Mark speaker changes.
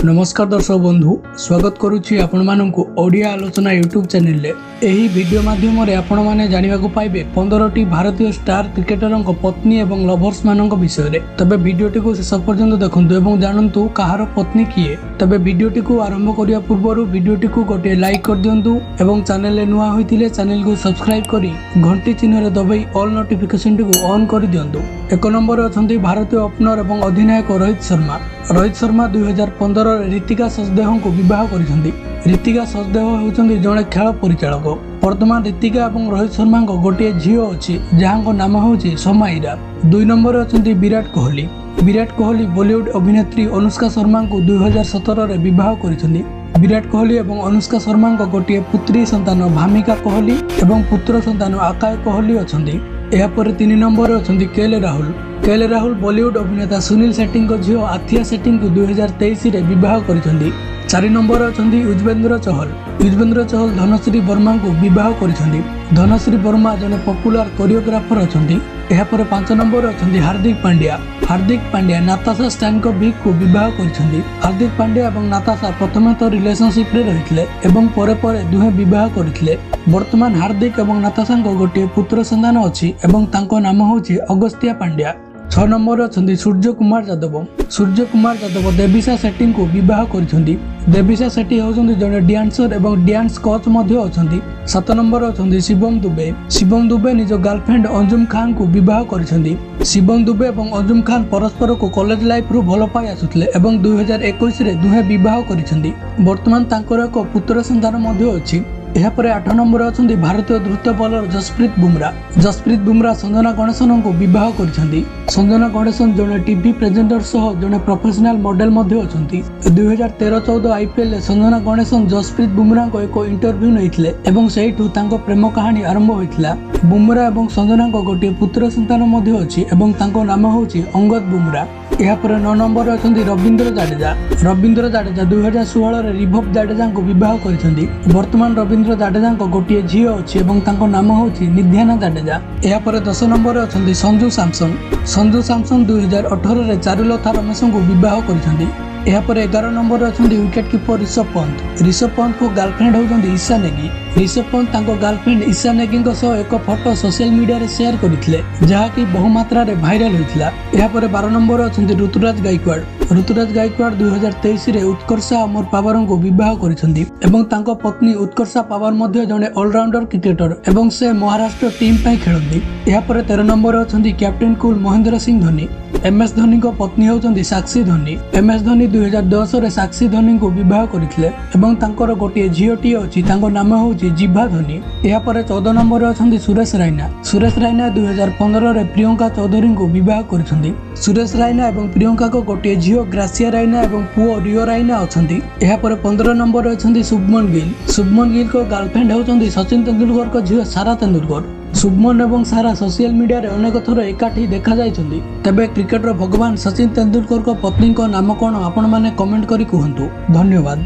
Speaker 1: नमस्कार दर्शक बंधु स्वागत करुच्ची आपण मानकु ओडिया आलोचना यूट्यूब चैनल रे एही वीडियो माध्यम रे आपण माने जानिबा को पाइबे 15टी भारतीय स्टार क्रिकेटरक पत्नी एवं लभर्स मानक विषय रे। तबे वीडियोटी को शेष पर्यंत देखंतु एवं जानंतु कहार पत्नी किए। तबे वीडियोटी को आरंभ करिया पूर्वरु वीडियोटी को गोटे लाइक कर दियंतु एवं चैनल रे नुआ होइतिले चैनल को सब्सक्राइब करी घंटी चिन्ह रे दबाई ऑल नोटिफिकेशन को ऑन कर दियंतु। एक नंबर अछंती भारतीय ओपनर एवं अधिनायक रोहित शर्मा। रोहित शर्मा 2015 ऋतिका सचदेव को विवाह करिसेंती। ऋतिका सचदेव होउछंती जणे खेल परिचालक। वर्तमान ऋतिका एवं रोहित शर्मा को गोटे झियो अछि जहां नाम होउछि समाइरा। 2 नंबर अछंती विराट कोहली। विराट कोहली बॉलीवुड अभिनेत्री अनुष्का शर्मा को 2017 रे विवाह करिसेंती। विराट कोहली एवं अनुष्का शर्मा को गोटे पुत्री संतान भामिका कोहली एवं पुत्र संतान आकाश कोहली अछंती। एहा पर 3 नंबर अछंती केएल राहुल बॉलीवुड अभिनेता सुनील शेट्टी को झियो आथिया शेट्टी को 2023 रे विवाह करिसेंती। 4 नंबर अछंती युजवेंद्र चहल धनश्री वर्मा को विवाह करिसेंती। धनश्री वर्मा जने पॉपुलर कोरियोग्राफर अछंती। एहा पर 5 number अछंती Hardik Pandya Natasha Stankovic को विवाह करिसेंती। हार्दिक पांड्या एवं नाताशा प्रथमे तो रिलेशनशिप रे रहितले एवं परे परे दुहे विवाह करथिले। वर्तमान हार्दिक एवं नाताशा को गोटे पुत्र संतान अछि एवं तांको नाम होछि अगस्त्या पांड्या। 6 नंबर अछंती सूर्य कुमार यादव देविशा शेट्टी को विवाह करिसेंती। देविशा शेट्टी होउछंती जने डांसर एवं डांस कोच मध्ये अछंती। 7 नंबर अछंती शिवम दुबे निज गर्लफ्रेंड अंजुम खान को विवाह करिसेंती। शिवम दुबे एवं अंजुम खान परस्पर को कॉलेज लाइफ रु भल पाई आसुतले एवं 2021 रे दुहे विवाह करिसेंती। वर्तमान तांकर एक पुत्र संतान मध्ये अछि। एहा पर 8 नंबर अछंती भारतीय द्रुत बॉलर जसप्रीत बुमराह संजना गणेशन को विवाह करिसेंती। संजना गणेशन जने टीवी प्रेजेंटर सह जने प्रोफेशनल मॉडल मध्ये अछंती। 2013-14 आईपीएल रे संजना गणेशन जसप्रीत बुमराह को एक इंटरव्यू नैथिले एवं सेहिठु तांको प्रेम कहानी आरंभ होइथिला। बुमराह एवं संजना को गोटे पुत्र संतान मध्ये अछि एवं तांको नाम होछि अंगद बुमराह। एहा पर 9 नंबर अछंती रविंद्र जाडेजा 2016 रे रिभव जाडेजा को विवाह करिसेंती। वर्तमान रविंद्र जाडेजा को गोटे झियो अछि एवं तांको नाम होछि निध्याना जाडेजा। एहा पर 10 नंबर अछंती संजू सैमसन 2018 रे चारुलता रमेश को विवाह करिसेंती। एहा पर 11 नंबर अछंती विकेट कीपर ऋषभ पंत को गर्लफ्रेंड होउछंती ईशा नेगी। ऋषभ पंत तांको गर्लफ्रेंड ईशा नेगी को सह एक फोटो सोशल मीडिया रे शेयर करिथिले जहा कि बहु मात्रा रे वायरल होइथिला। एहा पर 12 नंबर अछंती ऋतुराज गायकवाड़ 2023 रे उत्कर्षा अमर पावर को विवाह करिसेंती एवं तांको पत्नी उत्कर्षा पावर मध्ये जने ऑलराउंडर क्रिकेटर एवं से महाराष्ट्र टीम पई खेलंती। एहा पर 13 नंबर अछंती captain cool Mahendra Singh Dhoni. MS Dhoni को पत्नी होउछंती साक्षी धोनी। एमएस धोनी 2010 रे साक्षी धोनी को विवाह करिथिले एवं तांकर गोटे झियोटी अछि तांको नाम होउछि जिभा धोनी। एहा पर 14 नंबर अछंती सुरेश रायना 2015 रे प्रियंका चौधरी को विवाह करिसेंती। सुरेश रायना एवं प्रियंका को गोटे झियो ग्रासिया रायना एवं पुओ रियो रायना अछंती। एहा पर 15 नंबर अछंती शुभमन गिल को गर्लफ्रेंड होउछंती सचिन तेंदुलकर को झियो सारा तेंदुलकर। शुभमन एवं सारा सोशल मीडिया रे अनेक थर एकाठी देखा जाइछंती। तबे क्रिकेटर भगवान सचिन तेंदुलकर को पत्नी को नाम कोन आपण माने कमेंट करी कहंतु। धन्यवाद।